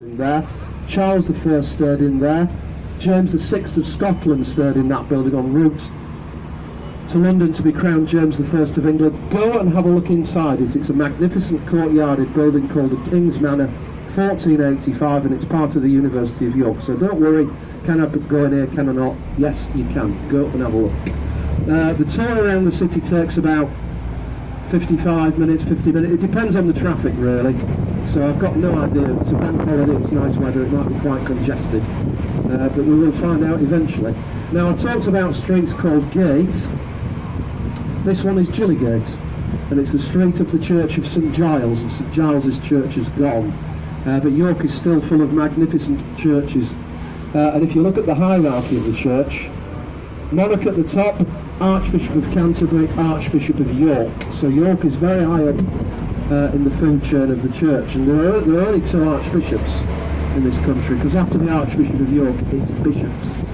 there. Charles I stayed in there. James VI of Scotland stayed in that building en route to London to be crowned James I of England. Go and have a look inside it. It's a magnificent courtyarded building called the King's Manor, 1485, and it's part of the University of York. So don't worry, can I go in here, can I not? Yes, you can. Go and have a look. The tour around the city takes about 55 minutes, 50 minutes. It depends on the traffic, really. So I've got no idea. It's a bank holiday, it's nice weather, it might be quite congested. But we will find out eventually. Now, I talked about streets called gates. This one is Gillygate, and it's the street of the Church of St Giles, and St Giles's church is gone. But York is still full of magnificent churches. And if you look at the hierarchy of the church, monarch at the top, Archbishop of Canterbury, Archbishop of York. So York is very high up in the food chain of the church, and there are only two archbishops in this country, because after the Archbishop of York, it's bishops.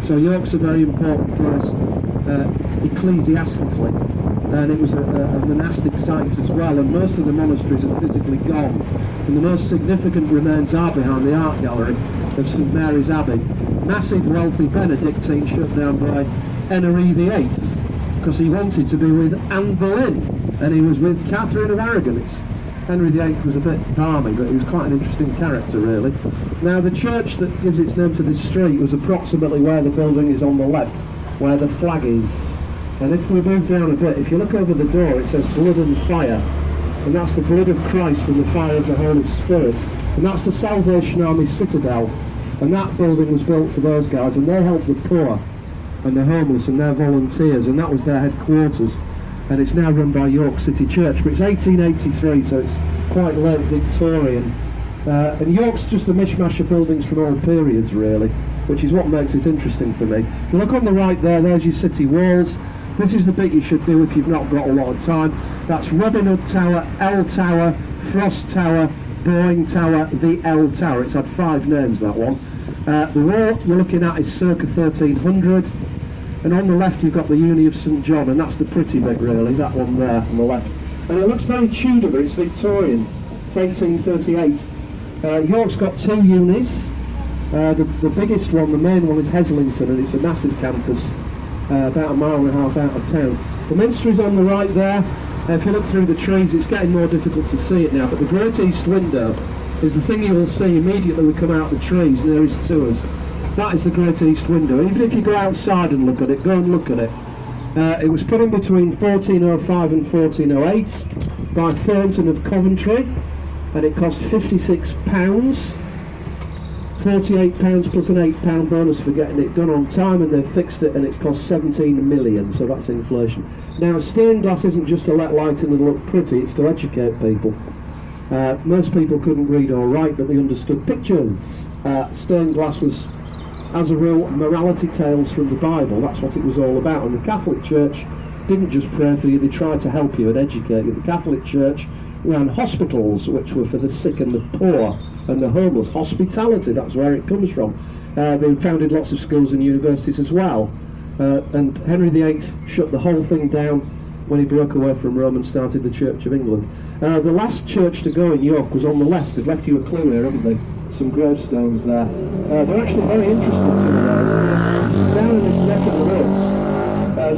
So York's a very important place ecclesiastically, and it was a monastic site as well, and most of the monasteries are physically gone, and the most significant remains are behind the art gallery of St Mary's Abbey. Massive wealthy Benedictine shut down by Henry VIII, because he wanted to be with Anne Boleyn, and he was with Catherine of Aragon. Henry VIII was a bit balmy, but he was quite an interesting character, really. Now, the church that gives its name to this street was approximately where the building is on the left, where the flag is. And if we move down a bit, if you look over the door, it says blood and fire, and that's the blood of Christ and the fire of the Holy Spirit, and that's the Salvation Army Citadel, and that building was built for those guys, and they helped the poor and the homeless, and their volunteers, and that was their headquarters. And it's now run by York City Church, but it's 1883, so it's quite late Victorian. And York's just a mishmash of buildings from all periods, really, which is what makes it interesting for me. You look on the right there, there's your city walls. This is the bit you should do if you've not got a lot of time. That's Robin Hood Tower, L Tower, Frost Tower, Boeing Tower, the L Tower. It's had 5 names, that one. The wall you're looking at is circa 1300. And on the left you've got the Uni of St John, and that's the pretty bit, really, that one there on the left. And it looks very Tudor, but it's Victorian. It's 1838. York's got 2 unis. The biggest one, the main one, is Heslington, and it's a massive campus, about 1.5 miles out of town. The Minster is on the right there. If you look through the trees, it's getting more difficult to see it now, but the Great East Window is the thing you will see immediately we come out of the trees nearest to us. That is the Great East Window. Even if you go outside and look at it, go and look at it. It was put in between 1405 and 1408 by Thornton of Coventry, and it cost £56, £48 plus an £8 bonus for getting it done on time, and they've fixed it, and it's cost 17 million, so that's inflation. Now, stained glass isn't just to let light in and look pretty, it's to educate people. Most people couldn't read or write, but they understood pictures. Stained glass was, as a rule, morality tales from the Bible. That's what it was all about. And the Catholic Church didn't just pray for you, they tried to help you and educate you. The Catholic Church ran hospitals, which were for the sick and the poor and the homeless. Hospitality, that's where it comes from. They founded lots of schools and universities as well. And Henry VIII shut the whole thing down when he broke away from Rome and started the Church of England. The last church to go in York was on the left. They've left you a clue here, haven't they? Some gravestones there. They're actually very interesting, some of those. Down in this neck of the woods,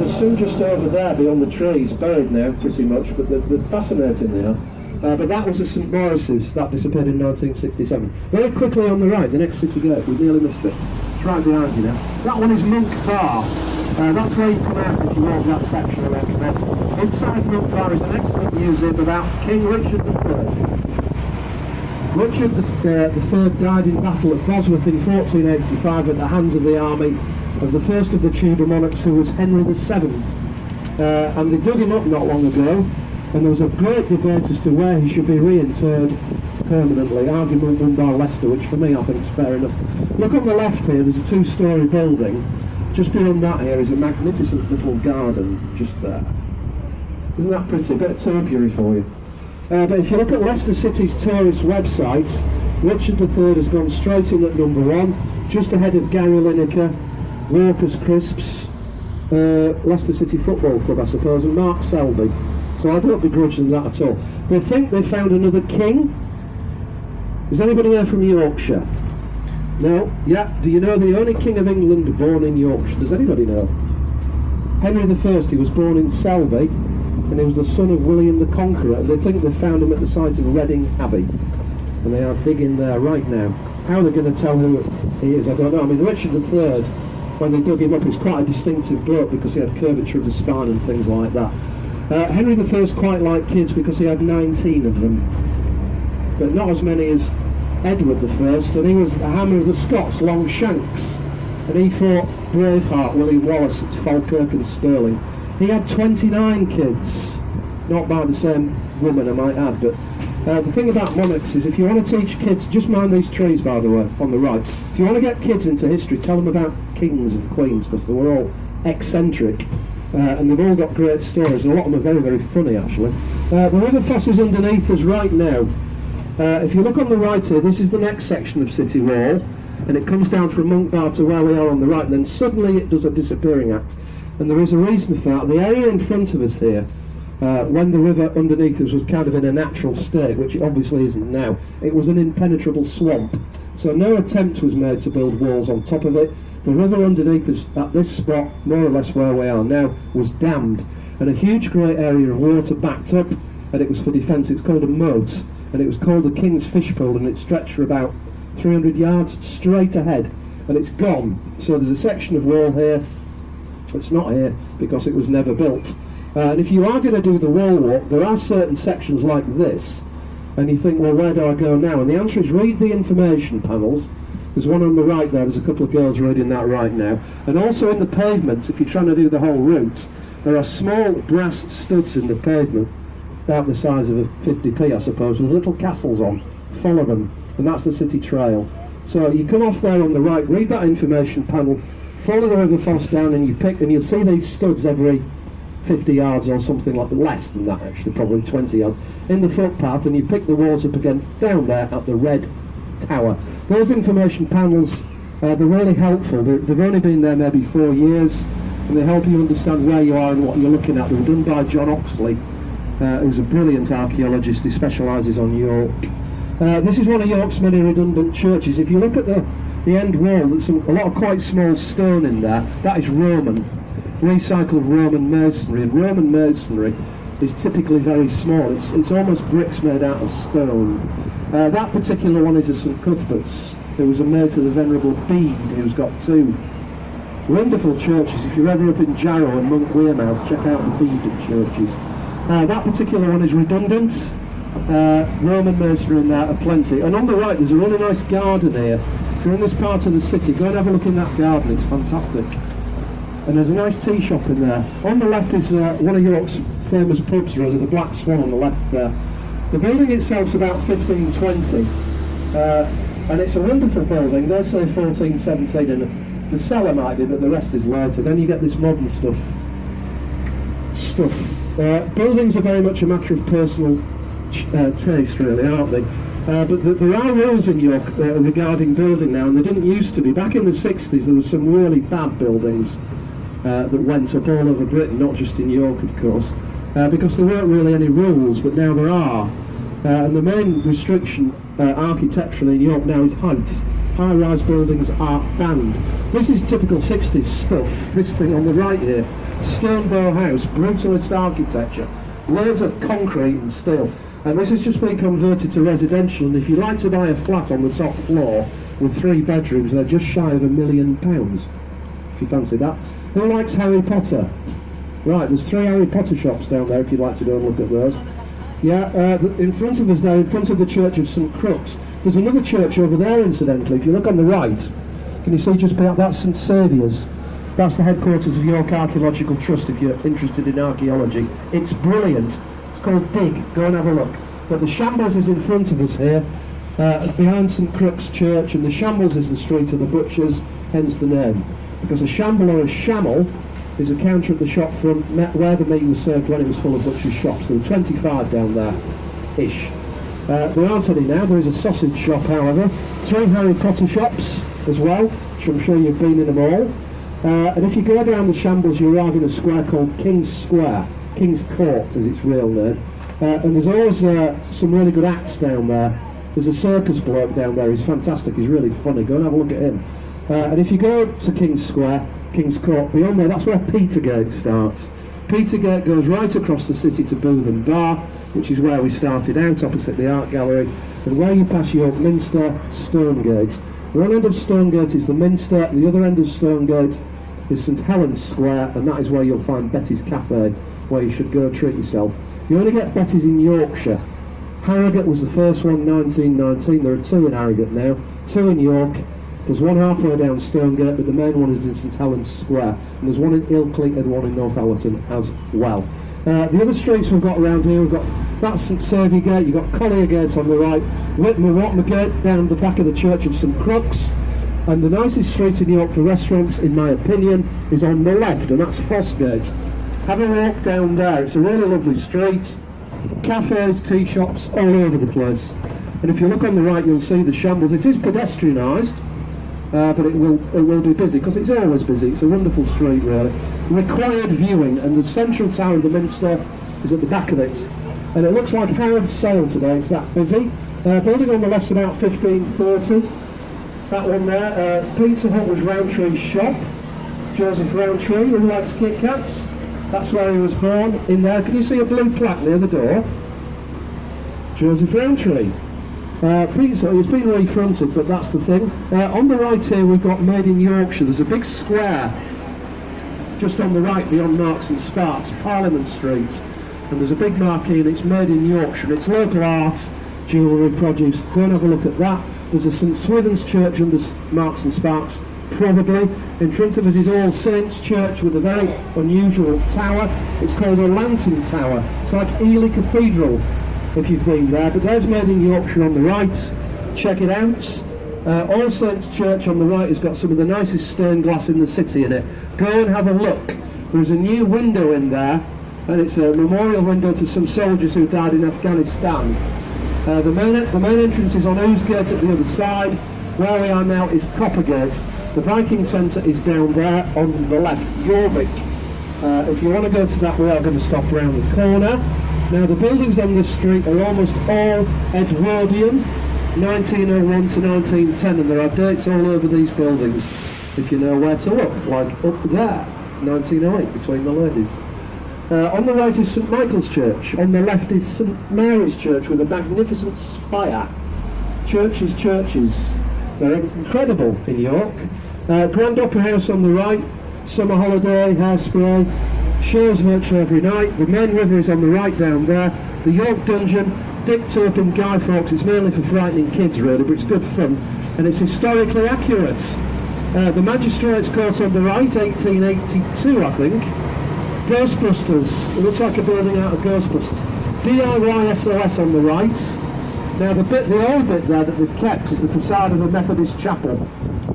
there's some just over there beyond the trees, buried now pretty much, but they're fascinating they are. But that was a St Maurice's, that disappeared in 1967. Very quickly on the right, the next city gate, we nearly missed it. It's right behind you now. That one is Monk Bar. That's where you come out if you walk that section, I recommend. Inside Monk Bar is an excellent museum about King Richard III. Richard III died in battle at Bosworth in 1485 at the hands of the army of the first of the Tudor monarchs, who was Henry VII. And they dug him up not long ago, and there was a great debate as to where he should be reinterred permanently. Argument won by Leicester, which for me I think is fair enough. Look on the left here, there's a 2-storey building. Just beyond that here is a magnificent little garden, just there. Isn't that pretty? A bit of topiary for you. But if you look at Leicester City's tourist website, Richard III has gone straight in at number 1, just ahead of Gary Lineker, Walker's Crisps, Leicester City Football Club, I suppose, and Mark Selby. So I don't begrudge them that at all. They think they found another king. Is anybody here from Yorkshire? No? Yeah. Do you know the only King of England born in Yorkshire? Does anybody know? Henry I, he was born in Selby, and he was the son of William the Conqueror. They think they found him at the site of Reading Abbey, and they are digging there right now. How they're going to tell who he is, I don't know. I mean, Richard III, when they dug him up, he's quite a distinctive bloke because he had curvature of the spine and things like that. Henry I quite liked kids because he had 19 of them, but not as many as Edward I, and he was a hammer of the Scots, Longshanks, and he fought Braveheart, William Wallace at Falkirk and Stirling. He had 29 kids, not by the same woman, I might add, but the thing about monarchs is if you want to teach kids, just mind these trees by the way, on the right, if you want to get kids into history, tell them about kings and queens, because they were all eccentric, and they've all got great stories, and a lot of them are very, very funny actually. The River Foss is underneath us right now. If you look on the right here, this is the next section of City Wall, and it comes down from Monk Bar to where we are on the right, and then suddenly it does a disappearing act. And there is a reason for that. The area in front of us here, when the river underneath us was kind of in a natural state, which it obviously isn't now, it was an impenetrable swamp. So no attempt was made to build walls on top of it. The river underneath us at this spot, more or less where we are now, was dammed, and a huge great area of water backed up, and it was for defence. It's called a moat, and it was called the King's Fish Pool, and it stretched for about 300 yards straight ahead, and it's gone. So there's a section of wall here. It's not here because it was never built. And if you are going to do the wall walk, there are certain sections like this, and you think, well, where do I go now? And the answer is read the information panels. There's one on the right there, there's a couple of girls reading that right now. And also in the pavements, if you're trying to do the whole route, there are small brass studs in the pavement, about the size of a 50p I suppose, with little castles on. Follow them, and that's the city trail. So you come off there on the right, read that information panel, follow the River Foss down, and you pick, and you'll see these studs every 50 yards or something like that, less than that actually, probably 20 yards, in the footpath, and you pick the walls up again down there at the red tower. Those information panels, they're really helpful. They've only been there maybe 4 years, and they help you understand where you are and what you're looking at. They were done by John Oxley, who's a brilliant archaeologist. He specialises on York. This is one of York's many redundant churches. If you look at the end wall, there's a lot of quite small stone in there. That is Roman, recycled Roman masonry, and Roman masonry is typically very small. It's almost bricks made out of stone. That particular one is a St Cuthbert's. It was a mate to the Venerable Bede, who's got 2 wonderful churches. If you're ever up in Jarrow and Monk Wearmouth, check out the Bede churches. That particular one is redundant. Roman masonry in there are plenty. And on the right there's a really nice garden here. If you're in this part of the city, go and have a look in that garden, it's fantastic. And there's a nice tea shop in there. On the left is one of York's famous pubs really, the Black Swan on the left there. The building itself's about 1520, and it's a wonderful building. They say 1417, and the cellar might be, but the rest is later. Then you get this modern stuff. Buildings are very much a matter of personal taste really, aren't they? But there are rules in York regarding building now, and there didn't used to be. Back in the 60s there were some really bad buildings that went up all over Britain, not just in York of course, because there weren't really any rules, but now there are. And the main restriction architecturally in York now is height. High-rise buildings are banned. This is typical 60s stuff, this thing on the right here. Stone bow house, brutalist architecture, loads of concrete and steel. And this has just been converted to residential, and if you like to buy a flat on the top floor with 3 bedrooms, they're just shy of £1 million, if you fancy that. Who likes Harry Potter? Right, there's 3 Harry Potter shops down there if you'd like to go and look at those. Yeah, in front of us there, in front of the Church of St Crux, there's another church over there incidentally. If you look on the right, can you see just about that's St Saviour's? That's the headquarters of York Archaeological Trust if you're interested in archaeology. It's brilliant. It's called Dig. Go and have a look. But the Shambles is in front of us here, behind St Crux Church, and the Shambles is the street of the butchers, hence the name. Because a shamble or a shammel is a counter at the shop front where the meat was served when it was full of butcher's shops. There are 25 down there-ish. There aren't any now. There is a sausage shop, however. 3 Harry Potter shops as well, which I'm sure you've been in them all. And if you go down the Shambles, you arrive in a square called King's Square, King's Court as its real name. And there's always some really good acts down there. There's a circus bloke down there, he's fantastic, he's really funny, go and have a look at him. And if you go to King's Square, King's Court, beyond there, that's where Petergate starts. Petergate goes right across the city to Booth and Bar, which is where we started out, opposite the art gallery, and where you pass York Minster, Stonegate. One end of Stonegate is the Minster, the other end of Stonegate is St Helens Square, and that is where you'll find Betty's Cafe, where you should go treat yourself. You only get Betty's in Yorkshire. Harrogate was the first one, 1919. There are two in Harrogate now, two in York. There's one halfway down Stonegate, but the main one is in St Helens Square, and there's one in Ilkley and one in Northallerton as well. The other streets we've got around here, we've got that's St Saviour Gate, you've got Collier Gate on the right, Whitmer Gate down the back of the Church of St Crux, and the nicest street in York for restaurants, in my opinion, is on the left, and that's Fossgate. Have a walk down there, it's a really lovely street, cafes, tea shops, all over the place. And if you look on the right, you'll see the shambles. It is pedestrianised, but it will be busy, because it's always busy. It's a wonderful street, really. Required viewing, and the central tower of the Minster is at the back of it. And it looks like Harrod's Sale today, it's that busy. Building on the left's about 1530. That one there, Pizza Hut was Rowntree's shop. Joseph Rowntree, who likes Kit Kats. That's where he was born, in there. Can you see a blue plaque near the door? Joseph Rowntree. Pizza, it's been refronted, but that's the thing. On the right here we've got Made in Yorkshire. There's a big square just on the right beyond Marks and Sparks, Parliament Street, and there's a big marquee and it's Made in Yorkshire. It's local art, jewellery, produce. Go and have a look at that. There's a St Swithin's church under Marks and Sparks, probably. In front of us is All Saints Church with a very unusual tower. It's called a lantern tower. It's like Ely Cathedral, if you've been there, but there's Made in Yorkshire on the right. Check it out. All Saints Church on the right has got some of the nicest stained glass in the city in it. Go and have a look. There's a new window in there, and it's a memorial window to some soldiers who died in Afghanistan. The main entrance is on Ousegate at the other side. Where we are now is Coppergate. The Viking Centre is down there on the left, Jorvik. If you want to go to that, we are going to stop around the corner. Now the buildings on this street are almost all Edwardian, 1901 to 1910, and there are dates all over these buildings if you know where to look, like up there, 1908, between the ladies. On the right is St Michael's Church, on the left is St Mary's Church with a magnificent spire. Churches, they're incredible in York. Grand Opera House on the right, summer holiday, hairspray, shows virtually every night. The main river is on the right down there. The York Dungeon, Dick Turpin, Guy Fawkes, it's mainly for frightening kids really, but it's good fun, and it's historically accurate. The Magistrates Court on the right, 1882 I think. Ghostbusters, it looks like a building out of Ghostbusters. DIY SOS on the right. Now the old bit there that they've kept is the facade of a Methodist chapel,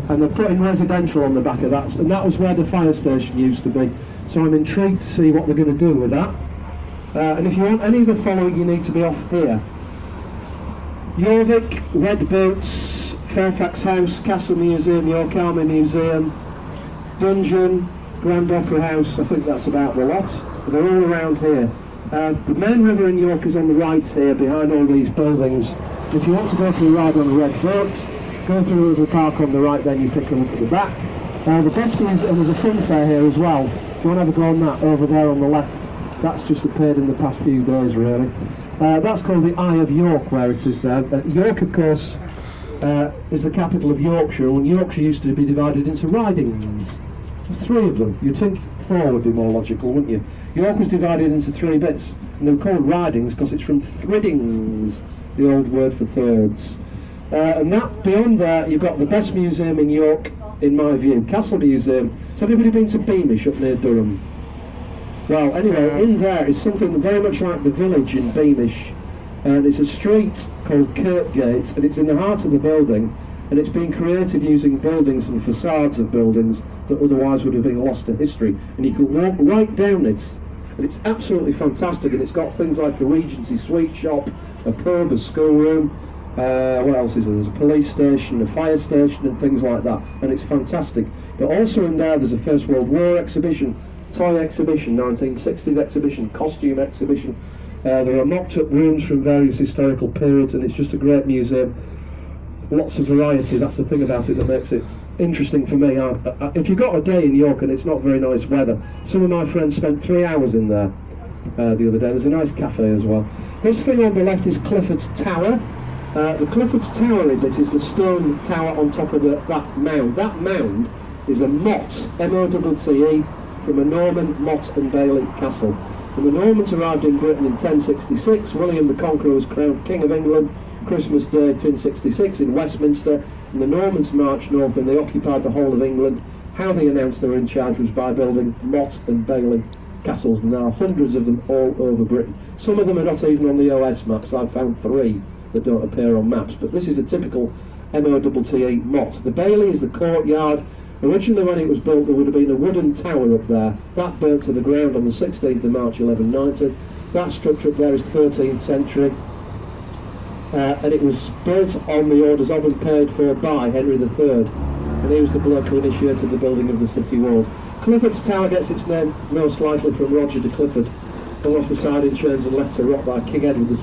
and they're putting residential on the back of that, and that was where the fire station used to be. So I'm intrigued to see what they're going to do with that. And if you want any of the following, you need to be off here. Jorvik, Red Boats, Fairfax House, Castle Museum, York Army Museum, Dungeon, Grand Opera House, I think that's about the lot. They're all around here. The main river in York is on the right here, behind all these buildings. If you want to go for a ride on a red boat, go through the park on the right, then you pick them up at the back. The best one is, and there's a fun fair here as well. If you want to have a go on that, over there on the left, that's just appeared in the past few days really. That's called the Eye of York, where it is there. York, of course, is the capital of Yorkshire, and Yorkshire used to be divided into ridings. There's 3 of them. You'd think 4 would be more logical, wouldn't you? York was divided into 3 bits, and they were called ridings because it's from thriddings, the old word for thirds. And that, beyond there, you've got the best museum in York, in my view, Castle Museum. Has anybody been to Beamish up near Durham? Well, anyway, in there is something very much like the village in Beamish, and it's a street called Kirkgate, and it's in the heart of the building, and it's been created using buildings and facades of buildings that otherwise would have been lost to history, and you can walk right down it, and it's absolutely fantastic, and it's got things like a Regency sweet shop, a pub, a schoolroom, what else is there? There's a police station, a fire station, and things like that, and it's fantastic. But also in there there's a First World War exhibition, toy exhibition, 1960s exhibition, costume exhibition, There are mocked up rooms from various historical periods, and it's just a great museum. Lots of variety, that's the thing about it that makes it interesting for me. If you've got a day in York and it's not very nice weather, some of my friends spent 3 hours in there the other day. There's a nice cafe as well. This thing on the left is Clifford's Tower. The Clifford's Tower in it is the stone tower on top of that mound. That mound is a motte, M-O-T-T-E, from a Norman motte and bailey castle. When the Normans arrived in Britain in 1066, William the Conqueror was crowned King of England Christmas Day 1066 in Westminster, and the Normans marched north and they occupied the whole of England. How they announced they were in charge was by building motte and bailey castles, and there are hundreds of them all over Britain. Some of them are not even on the OS maps. I've found 3 that don't appear on maps, but this is a typical M-O-T-T-E motte. The bailey is the courtyard. Originally when it was built there would have been a wooden tower up there. That burnt to the ground on the 16th of March 1190. That structure up there is 13th century. And it was built on the orders of and paid for by Henry III, and he was the bloke who initiated the building of the city walls. Clifford's Tower gets its name most likely from Roger de Clifford, hung off the side in chains and left to rot by King Edward II,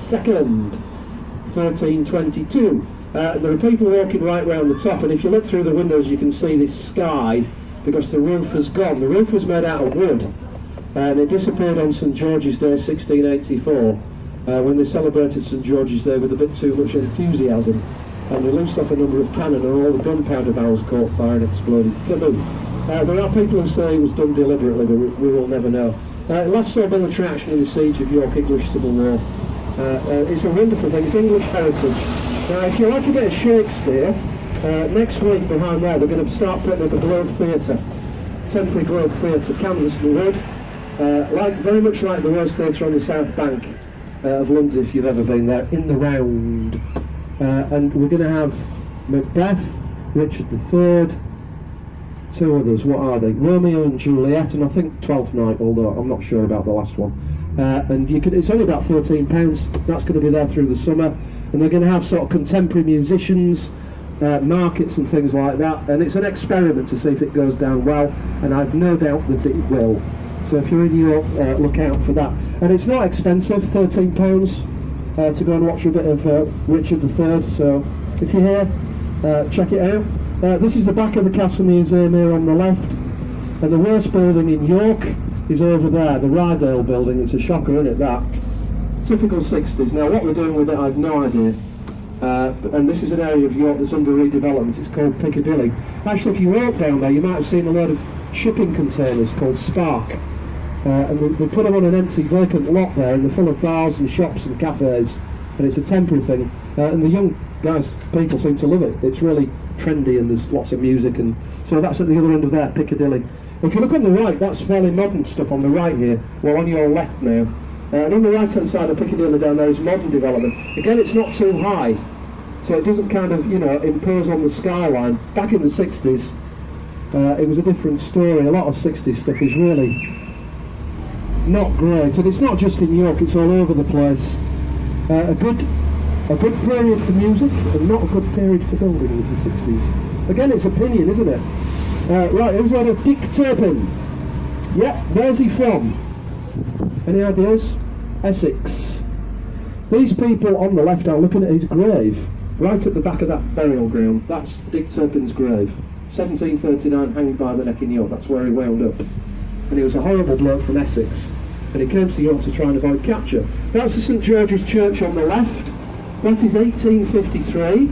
1322. There are people walking right round the top, and if you look through the windows you can see this sky because the roof has gone. The roof was made out of wood, and it disappeared on St George's Day 1684. When they celebrated St George's Day with a bit too much enthusiasm, and they loosed off a number of cannon and all the gunpowder barrels caught fire and exploded. Kaboom! There are people who say it was done deliberately, but we will never know. Last saw Bill attraction in the siege of York, English Civil War. It's a wonderful thing, it's English heritage. Now if you like a bit of Shakespeare, next week behind there they're going to start putting up a Globe Theatre, temporary Globe Theatre, canvas and wood, very much like the Rose Theatre on the South Bank of London, if you've ever been there, in the round. And we're going to have Macbeth, Richard III, 2 others. What are they? Romeo and Juliet, and I think Twelfth Night, although I'm not sure about the last one. And it's only about £14. That's going to be there through the summer, and they're going to have sort of contemporary musicians, markets and things like that, and it's an experiment to see if it goes down well, and I've no doubt that it will. So if you're in York, look out for that. And it's not expensive, £13 to go and watch a bit of Richard III. So if you're here, check it out. This is the back of the Castle Museum here on the left. And the worst building in York is over there, the Rydale building. It's a shocker, isn't it, that? Typical 60s. Now what we're doing with it, I've no idea. And this is an area of York that's under redevelopment. It's called Piccadilly. Actually, if you walk down there, you might have seen a load of shipping containers called Spark. And they put them on an empty, vacant lot there, and they're full of bars and shops and cafes, and it's a temporary thing. And the young people seem to love it. It's really trendy, and there's lots of music, and so that's at the other end of there, Piccadilly. If you look on the right, that's fairly modern stuff on the right here. Well, on your left now. And on the right-hand side of Piccadilly down there is modern development. Again, it's not too high, so it doesn't kind of, impose on the skyline. Back in the 60s, it was a different story. A lot of 60s stuff is really not great, and it's not just in York, it's all over the place. A good period for music and not a good period for building is the 60s. Again, it's opinion, isn't it? Right, who's heard of Dick Turpin? Yep, where's he from? Any ideas? Essex. These people on the left are looking at his grave, right at the back of that burial ground. That's Dick Turpin's grave. 1739, hanged by the neck in York, that's where he wound up. And he was a horrible bloke from Essex, and he came to York to try and avoid capture. That's the St George's Church on the left. That is 1853.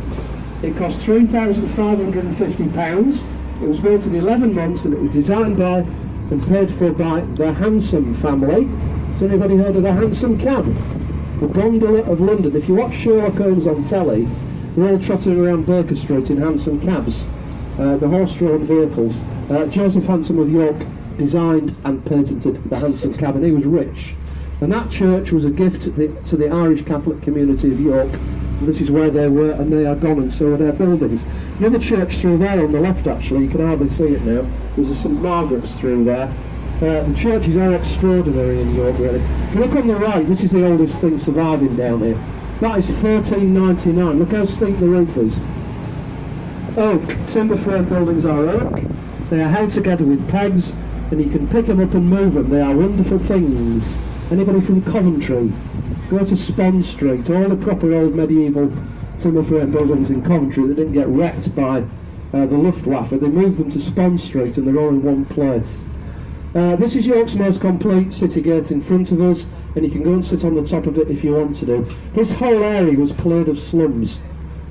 It cost £3,550. It was built in 11 months, and it was designed by and paid for by the Hansom family. Has anybody heard of the Hansom cab? The gondola of London. If you watch Sherlock Holmes on telly, they're all trotting around Baker Street in Hansom cabs, the horse-drawn vehicles. Joseph Hansom of York designed and patented the Hansom cab, and he was rich. And that church was a gift to the Irish Catholic community of York. And this is where they were, and they are gone, and so are their buildings. The other church through there on the left, actually, you can hardly see it now. There's a St Margaret's through there. The churches are extraordinary in York, really. If you look on the right, this is the oldest thing surviving down here. That is 1399. Look how steep the roof is. Oak. Timber frame buildings are oak. They are held together with pegs, and you can pick them up and move them. They are wonderful things. Anybody from Coventry? go to Spon Street, all the proper old medieval timber frame buildings in Coventry that didn't get wrecked by the Luftwaffe, they moved them to Spon Street and they're all in one place. This is York's most complete city gate in front of us, and you can go and sit on the top of it if you want to do. This whole area was cleared of slums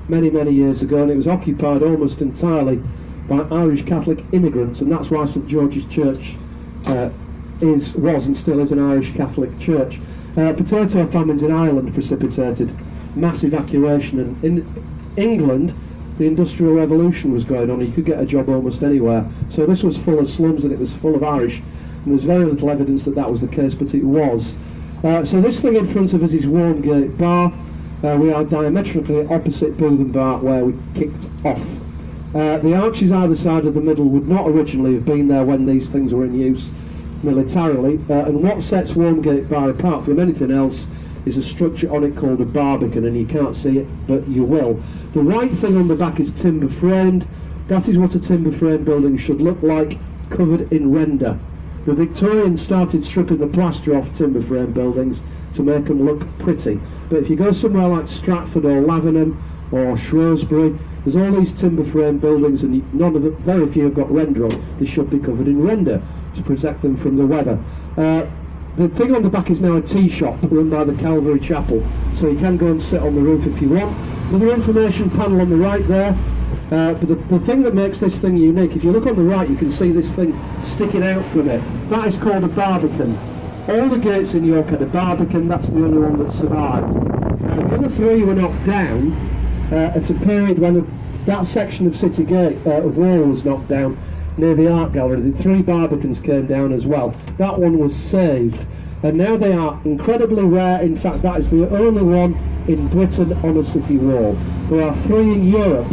many, many years ago, and it was occupied almost entirely by Irish Catholic immigrants, and that's why St George's Church was and still is an Irish Catholic church. Potato famines in Ireland precipitated mass evacuation, and in England the Industrial Revolution was going on. You could get a job almost anywhere. So this was full of slums and it was full of Irish, and there's very little evidence that that was the case, but it was. So this thing in front of us is Wormgate Bar. We are diametrically opposite Booth and Bart where we kicked off. The arches either side of the middle would not originally have been there when these things were in use militarily, and what sets Wormgate Bar apart from anything else is a structure on it called a barbican, and you can't see it, but you will. The white thing on the back is timber framed. That is what a timber frame building should look like, covered in render. The Victorians started stripping the plaster off timber frame buildings to make them look pretty. But if you go somewhere like Stratford or Lavenham or Shrewsbury, there's all these timber frame buildings, and very few have got render on. They should be covered in render to protect them from the weather. The thing on the back is now a tea shop run by the Calvary Chapel, so you can go and sit on the roof if you want. Another information panel on the right there, but the thing that makes this thing unique, if you look on the right you can see this thing sticking out from it. That is called a barbican. All the gates in York had a barbican, that's the only one that survived. The other three were knocked down at a period when that section of City Gate, wall was knocked down near the art gallery. The three barbicans came down as well. That one was saved, and now they are incredibly rare. In fact, that is the only one in Britain on a city wall. There are three in Europe.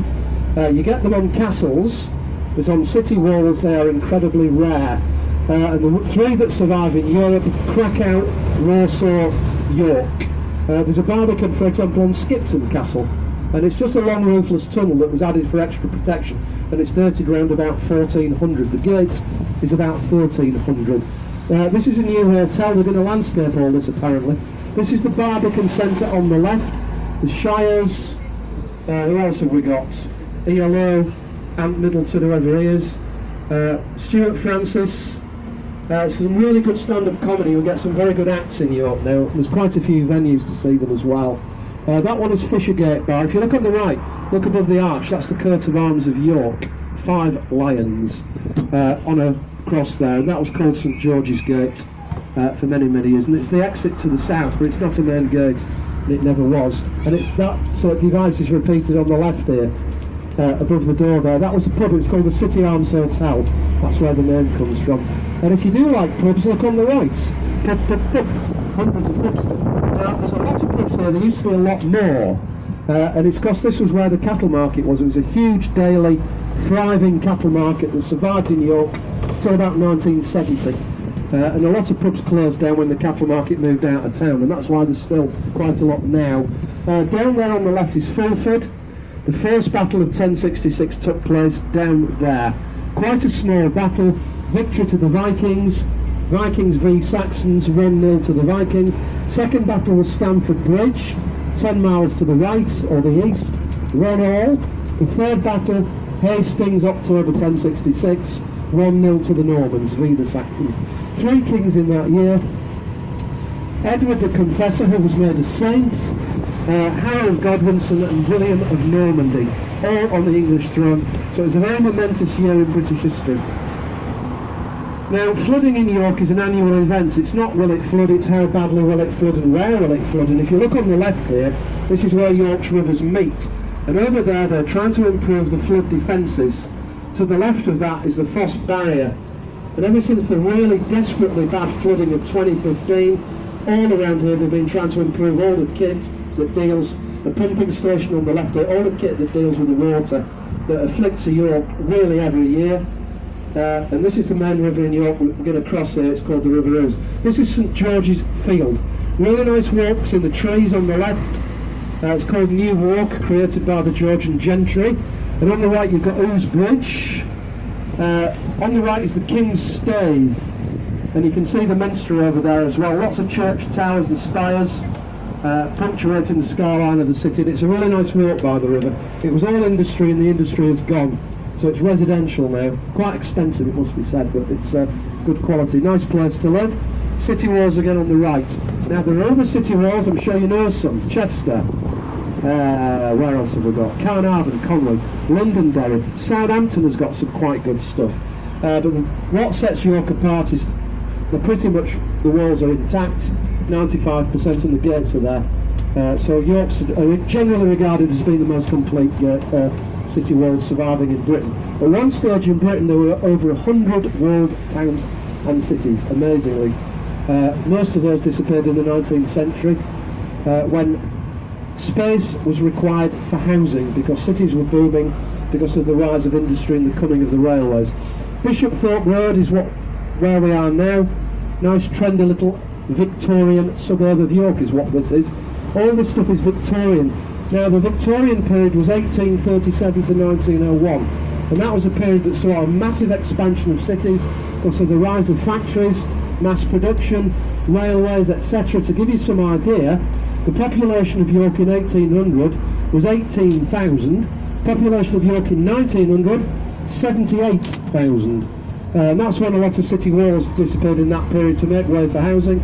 You get them on castles, but on city walls they are incredibly rare. And the three that survive in Europe: Krakow, Warsaw, York. There's a barbican, for example, on Skipton Castle, and it's just a long roofless tunnel that was added for extra protection, and it's dated around about 1400. The gate is about 1300. This is a new hotel. They're going to landscape all this apparently. This is the Barbican Centre on the left. The Shires. Who else have we got? ELO, Ant Middleton, whoever he is. Stuart Francis. Some really good stand-up comedy. You'll get some very good acts in York now. There's quite a few venues to see them as well. That one is Fishergate Bar. If you look on the right, look above the arch, that's the coat of arms of York. 5 lions on a cross there, and that was called St George's Gate for many, many years. And it's the exit to the south, but it's not a main gate, and it never was. And it's that sort of device is repeated on the left here, above the door there. That was a pub, it was called the City Arms Hotel. That's where the name comes from. And if you do like pubs, look on the right. Pub. Hundreds of pubs. There's a lot of pubs there. There used to be a lot more. And it's because this was where the cattle market was. It was a huge daily thriving cattle market that survived in York until about 1970. And a lot of pubs closed down when the cattle market moved out of town, and that's why there's still quite a lot now. Down there on the left is Fulford. The first battle of 1066 took place down there. Quite a small battle. Victory to the Vikings. Vikings v Saxons, 1-0 to the Vikings. Second battle was Stamford Bridge, 10 miles to the right or the east, 1-1. The third battle, Hastings, October 1066, 1-0 to the Normans v the Saxons. 3 kings in that year. Edward the Confessor, who was made a saint, Harold Godwinson and William of Normandy, all on the English throne. So it was a very momentous year in British history. Now, flooding in York is an annual event. It's not will it flood, it's how badly will it flood and where will it flood. And if you look on the left here, this is where York's rivers meet. And over there, they're trying to improve the flood defences. To the left of that is the Foss Barrier. And ever since the really desperately bad flooding of 2015, all around here they've been trying to improve all the kit that deals, the pumping station on the left here, all the kit that deals with the water that afflicts York really every year. And this is the main river in York. We're going to cross here. It's called the River Ouse. This is St George's Field. Really nice walks in the trees on the left. It's called New Walk, created by the Georgian gentry. And on the right you've got Ouse Bridge. On the right is the King's Stave, and you can see the Minster over there as well. Lots of church towers and spires. punctuating the skyline of the city, and it's a really nice walk by the river. It was all industry, and the industry has gone, so it's residential now. Quite expensive, it must be said, but it's good quality. Nice place to live. City walls again on the right. Now there are other city walls, I'm sure you know some. Chester, where else have we got? Carnarvon, Conway, Londonderry, Southampton has got some quite good stuff. But what sets York apart is they're pretty much, the walls are intact, 95%, and the gates are there. So York's generally regarded as being the most complete city walls surviving in Britain. At one stage in Britain there were over 100 walled towns and cities, amazingly. Most of those disappeared in the 19th century when space was required for housing, because cities were booming because of the rise of industry and the coming of the railways. Bishopthorpe Road is where we are now. Nice trendy little Victorian suburb of York is what this is. All this stuff is Victorian. Now the Victorian period was 1837 to 1901, and that was a period that saw a massive expansion of cities because of the rise of factories, mass production, railways, etc. To give you some idea, the population of York in 1800 was 18,000. Population of York in 1900, 78,000. And that's when a lot of city walls disappeared in that period to make way for housing.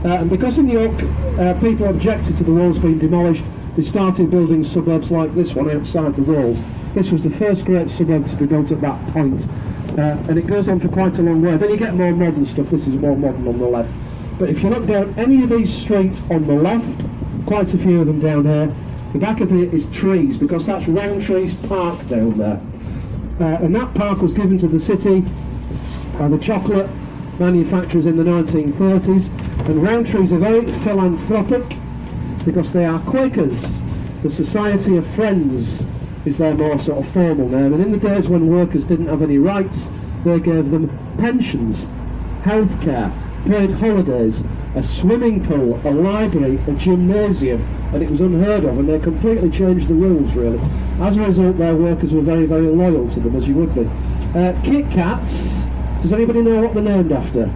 And because in York people objected to the walls being demolished, they started building suburbs like this one outside the walls. This was the first great suburb to be built at that point. And it goes on for quite a long way. Then you get more modern stuff. This is more modern on the left. But if you look down any of these streets on the left, quite a few of them down here, the back of it is trees, because that's Rowntree's Park down there. And that park was given to the city by the chocolate manufacturers in the 1930s. And Rowntree's are very philanthropic because they are Quakers. The Society of Friends is their more sort of formal name. And in the days when workers didn't have any rights, they gave them pensions, healthcare, paid holidays, a swimming pool, a library, a gymnasium, and it was unheard of, and they completely changed the rules really. As a result, their workers were very, very loyal to them, as you would be. Kit Kats, does anybody know what they're named after?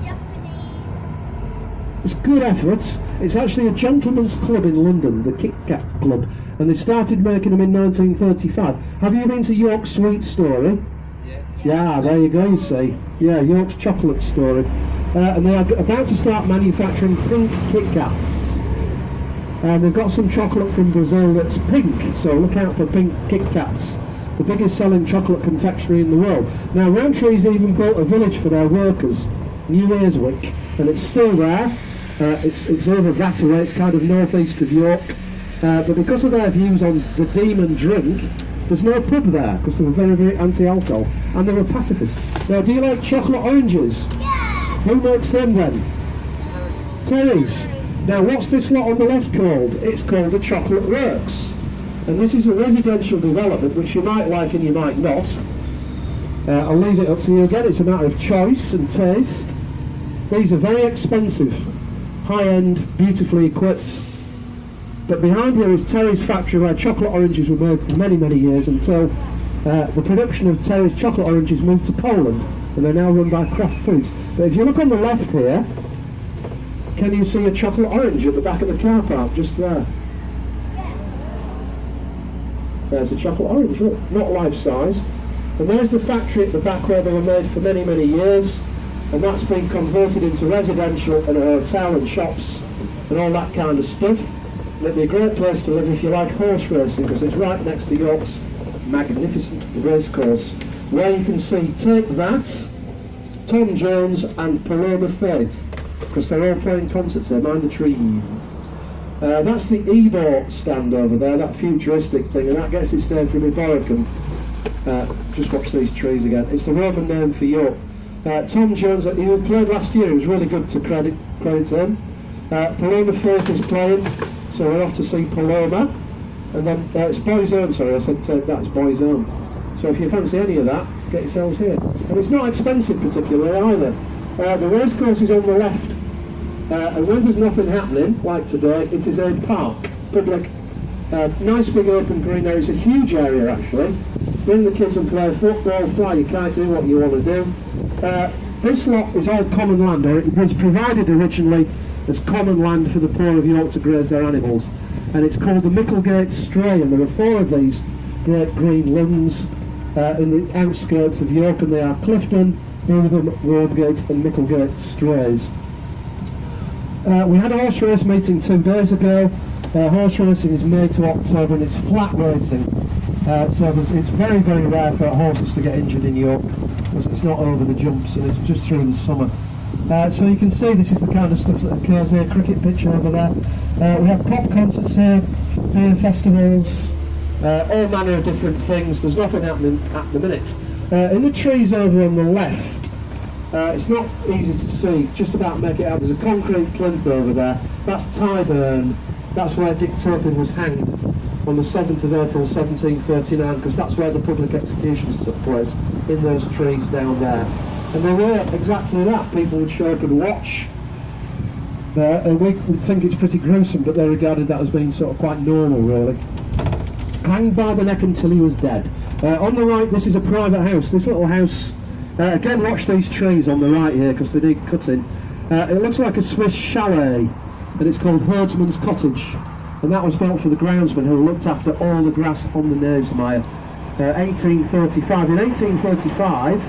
Japanese. It's good effort. It's actually a gentleman's club in London, the Kit Kat Club, and they started making them in 1935. Have you been to York Sweet Story? Yeah, there you go, you see. Yeah, York's Chocolate Story. And they are about to start manufacturing pink Kit Kats. And they've got some chocolate from Brazil that's pink, so look out for pink Kit Kats. The biggest selling chocolate confectionery in the world. Now, Rowntree's even built a village for their workers, New Earswick, and it's still there. It's over that way, it's kind of northeast of York. But because of their views on the demon drink, there's no pub there, because they were very, very anti-alcohol, and they were pacifists. Now, do you like chocolate oranges? Yeah! Who makes them then? Terry's. Now, what's this lot on the left called? It's called the Chocolate Works. And this is a residential development, which you might like and you might not. I'll leave it up to you again, it's a matter of choice and taste. These are very expensive, high-end, beautifully equipped. But behind here is Terry's factory, where chocolate oranges were made for many, many years, until the production of Terry's chocolate oranges moved to Poland, and they're now run by Kraft Foods. So if you look on the left here, can you see a chocolate orange at the back of the car park, just there? There's a chocolate orange, look, not life-size. And there's the factory at the back where they were made for many, many years, and that's been converted into residential and a hotel and shops and all that kind of stuff. It'd be a great place to live if you like horse racing, because it's right next to York's magnificent racecourse, where you can see Take That, Tom Jones and Paloma Faith, because they're all playing concerts there, mind the trees. That's the Ebor stand over there, that futuristic thing, and that gets its name from Eboracum. Just watch these trees again. It's the Roman name for York. Tom Jones, he played last year, it was really good to credit him. Paloma Faith is playing, so we're off to see Paloma. And then it's Boys Home, sorry, I said that's Boys Home. So if you fancy any of that, get yourselves here. And it's not expensive particularly either. The racecourse is on the left. And when there's nothing happening, like today, it is a park, public, nice big open green area. It's a huge area actually. Bring the kids and play football, fly your kite, do what you want to do. This lot is all common land, or it was provided originally as common land for the poor of York to graze their animals. And it's called the Micklegate Stray, and there are 4 of these great green lunds in the outskirts of York, and they are Clifton, Bootham, Roadgate and Micklegate Strays. We had a horse race meeting 2 days ago. Horse racing is May to October and it's flat racing, so it's very, very rare for horses to get injured in York because it's not over the jumps and it's just through the summer. So you can see this is the kind of stuff that occurs here. Cricket pitch over there. We have pop concerts here, beer festivals, all manner of different things. There's nothing happening at the minute. In the trees over on the left, it's not easy to see, just about make it out. There's a concrete plinth over there. That's Tyburn. That's where Dick Turpin was hanged on the 7th of April 1739, because that's where the public executions took place, in those trees down there. And they were exactly that. People would show up and watch there, and we would think it's pretty gruesome, but they regarded that as being sort of quite normal, really. Hanged by the neck until he was dead. On the right, this is a private house. This little house, again, watch these trees on the right here, because they need cutting. It looks like a Swiss chalet, and it's called Herdsman's Cottage, and that was built for the groundsman who looked after all the grass on the Knavesmire. 1835. In 1835,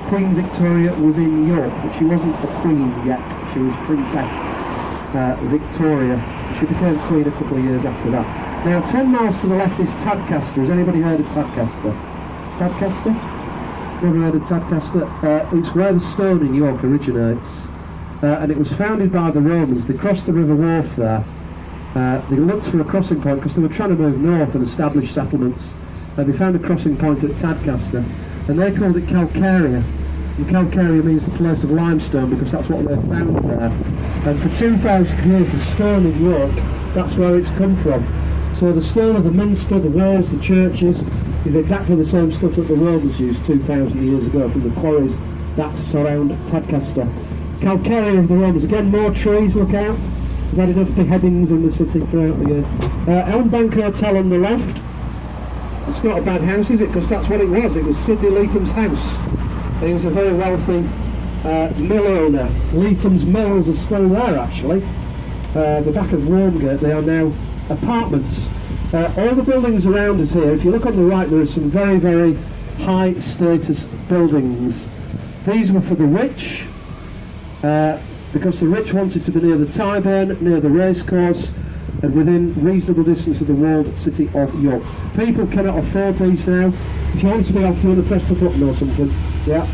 Queen Victoria was in York, but she wasn't a queen yet. She was Princess Victoria. She became queen a couple of years after that. Now, 10 miles to the left is Tadcaster. Has anybody heard of Tadcaster? Tadcaster? Never heard of Tadcaster? It's where the stone in York originates. And it was founded by the Romans. They crossed the River Wharfe there. They looked for a crossing point because they were trying to move north and establish settlements. They found a crossing point at Tadcaster, and they called it Calcaria. And Calcaria means the place of limestone because that's what they found there. And for 2,000 years, the stone in York, that's where it's come from. So the stone of the minster, the walls, the churches, is exactly the same stuff that the Romans used 2,000 years ago from the quarries that surround Tadcaster. Calcaria of the Romans. Again, more trees, look out. We've had enough beheadings in the city throughout the years. Elm Bank Hotel on the left. It's not a bad house, is it? Because that's what it was. It was Sidney Leatham's house. He was a very wealthy mill owner. Leatham's mills are still there, actually. The back of Wormgate, they are now apartments. All the buildings around us here, if you look on the right, there are some very, very high status buildings. These were for the rich, because the rich wanted to be near the Tyburn, near the racecourse, and within reasonable distance of the walled city of York. People cannot afford these now. If you want to be off, you want to press the button or something. Yeah.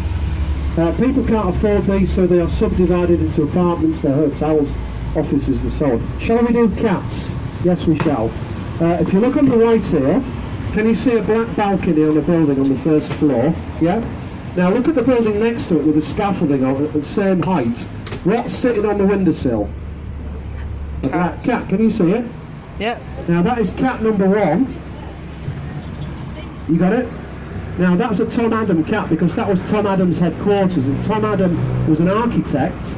People can't afford these, so they are subdivided into apartments, they're hotels, offices and so on. Shall we do cats? Yes, we shall. If you look on the right here, can you see a black balcony on a building on the first floor? Yeah? Now look at the building next to it with the scaffolding on it at the same height. What's sitting on the windowsill? A black cat. Can you see it? Yeah. Now that is cat number 1. You got it? Now that's a Tom Adam cat because that was Tom Adam's headquarters, and Tom Adam was an architect.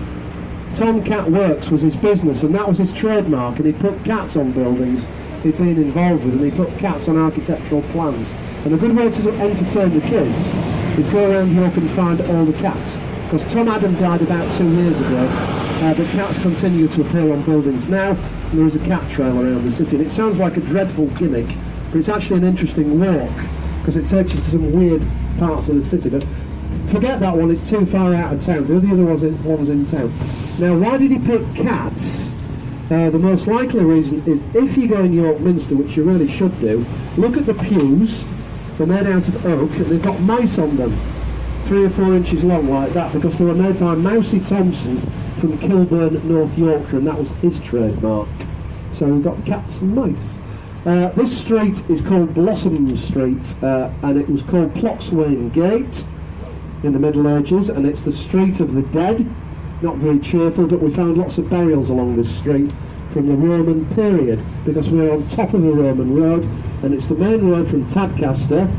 Tom Cat Works was his business, and that was his trademark, and he put cats on buildings he'd been involved with, and he put cats on architectural plans. And a good way to entertain the kids is go around York and find all the cats, because Tom Adam died about 2 years ago, but cats continue to appear on buildings now, and there is a cat trail around the city. And it sounds like a dreadful gimmick, but it's actually an interesting walk, because it takes you to some weird parts of the city. But forget that one, it's too far out of town. The other one's in town. Now, why did he pick cats? The most likely reason is if you go in York Minster, which you really should do, look at the pews. They're made out of oak, and they've got mice on them, 3 or 4 inches long like that, because they were made by Mousy Thompson from Kilburn, North Yorkshire, and that was his trademark. So we've got cats and mice. This street is called Blossom Street, and it was called Ploxwain Gate in the Middle Ages, and it's the street of the dead. Not very cheerful, but we found lots of burials along this street from the Roman period, because we're on top of a Roman road, and it's the main road from Tadcaster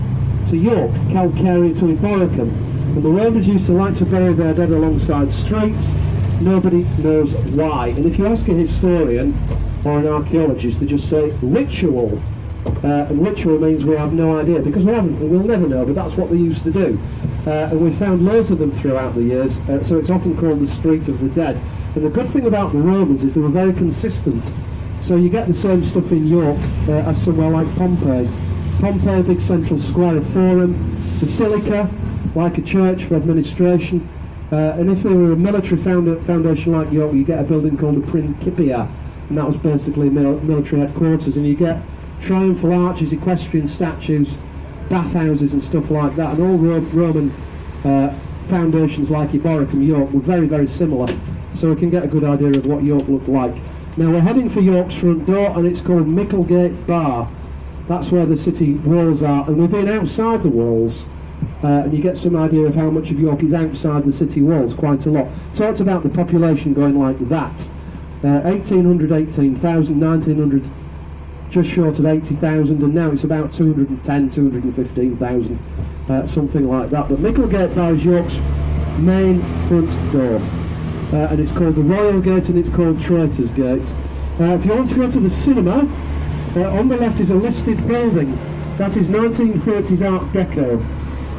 to York, Calcaria to Eboracum. And the Romans used to like to bury their dead alongside streets. Nobody knows why. And if you ask a historian or an archaeologist, they just say ritual. and literally means we have no idea, because we haven't, and we'll never know, but that's what they used to do. And we've found loads of them throughout the years, so it's often called the Street of the Dead. And the good thing about the Romans is they were very consistent. So you get the same stuff in York as somewhere like Pompeii. Pompeii, big central square, a forum, basilica, like a church for administration. And if they were a military foundation like York, you get a building called a Principia, and that was basically military headquarters. And you get triumphal arches, equestrian statues, bathhouses and stuff like that. And all Roman foundations like Eboracum, York, were very, very similar. So we can get a good idea of what York looked like. Now we're heading for York's front door, and it's called Micklegate Bar. That's where the city walls are, and we've been outside the walls, and you get some idea of how much of York is outside the city walls, quite a lot. Talked about the population going like that. 1800, 18,000, 1900, just short of 80,000, and now it's about 210, 215,000, something like that. But Micklegate Bar is York's main front door. And it's called the Royal Gate, and it's called Traitors Gate. If you want to go to the cinema, on the left is a listed building. That is 1930s Art Deco.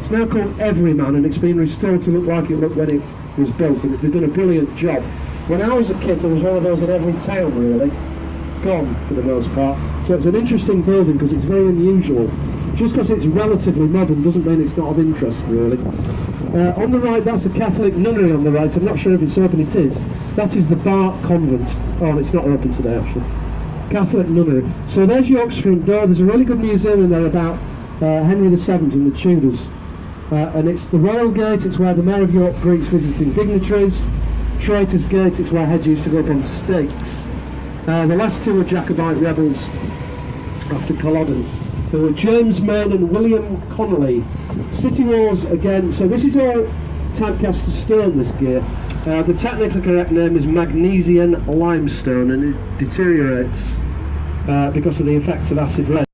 It's now called Everyman, and it's been restored to look like it looked when it was built, and they've done a brilliant job. When I was a kid, there was one of those in every town, really. Gone, for the most part. So it's an interesting building because it's very unusual. Just because it's relatively modern doesn't mean it's not of interest, really. On the right, that's a Catholic nunnery on the right. I'm not sure if it's open. It is. That is the Bart Convent. Oh, it's not open today, actually. Catholic nunnery. So there's York's front door. There's a really good museum in there about Henry VII and the Tudors. And it's the Royal Gate. It's where the Mayor of York greets visiting dignitaries. Traitors Gate. It's where heads used to go up on stakes. The last two were Jacobite rebels after Culloden. There were James Mayne and William Connolly. City walls again. So this is all typecast to stone, this gear. The technically correct name is magnesian limestone, and it deteriorates because of the effects of acid rain.